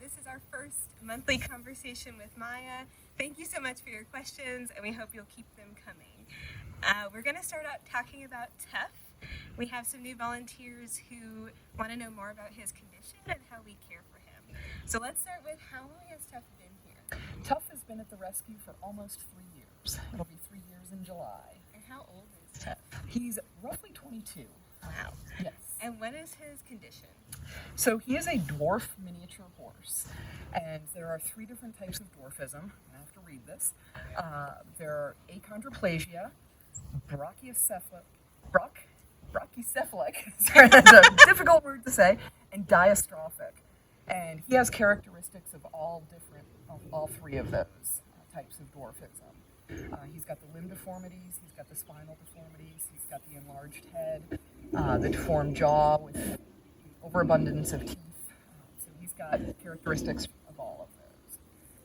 This is our first monthly conversation with Maya. Thank you so much for your questions, and we hope you'll keep them coming. We're going to start out talking about Tuff. We have some new volunteers who want to know more about his condition and how we care for him. So let's start with, how long has Tuff been here? Tuff has been at the rescue for almost 3 years. It'll be 3 years in July. And how old is Tuff? He's roughly 22. Wow. Yes. And what is his condition? So he is a dwarf miniature horse, and there are 3 different types of dwarfism. I have to read this. There are achondroplasia, brachycephalic, sorry, that's a difficult word to say, and diastrophic. And he has characteristics of all 3 of those types of dwarfism. He's got the limb deformities, he's got the spinal deformities, he's got the enlarged head, the deformed jaw with overabundance of teeth. So he's got characteristics of all of those.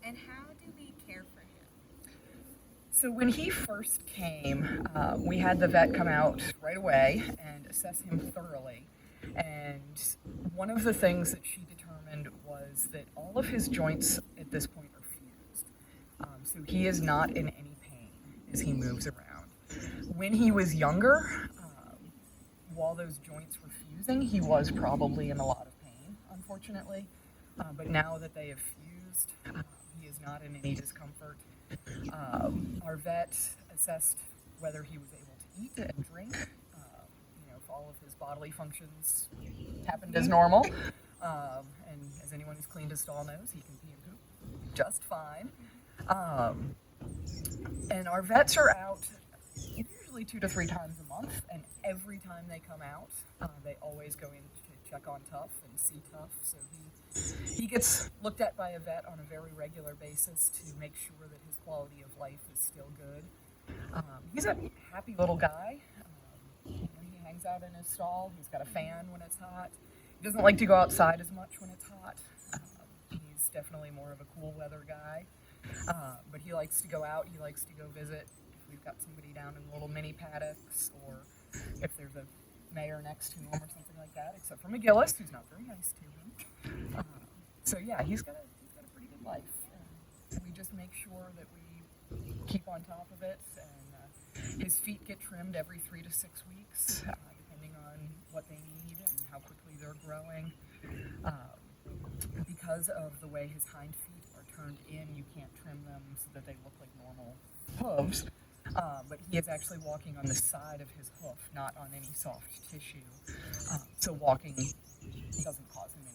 And how do we care for him? So when he first came, we had the vet come out right away and assess him thoroughly. And one of the things that she determined was that all of his joints at this point are fused. So he is not in any pain as he moves around. When he was younger, while those joints were fusing, he was probably in a lot of pain, unfortunately. But now that they have fused, he is not in any discomfort. Our vet assessed whether he was able to eat and drink, if all of his bodily functions happened as normal. And as anyone who's cleaned his stall knows, he can pee and poop just fine. And our vets are out usually 2 to 3 times a month, and every time they come out, they always go in to check on Tuff and see Tuff. So he gets looked at by a vet on a very regular basis to make sure that his quality of life is still good. He's a happy little guy. He hangs out in his stall. He's got a fan when it's hot. He doesn't like to go outside as much when it's hot. He's definitely more of a cool weather guy. But he likes to go out. He likes to go visit. If we've got somebody down in little mini paddocks, or if there's a mayor next to him or something like that, except for McGillis, who's not very nice to him. So yeah, he's got a pretty good life. We just make sure that we keep on top of it, and his feet get trimmed every 3 to 6 weeks, depending on what they need and how quickly they're growing. Because of the way his hind feet are turned in, you can't trim them so that they look like normal hooves. But he is actually walking on the side of his hoof, not on any soft tissue. So walking doesn't cause him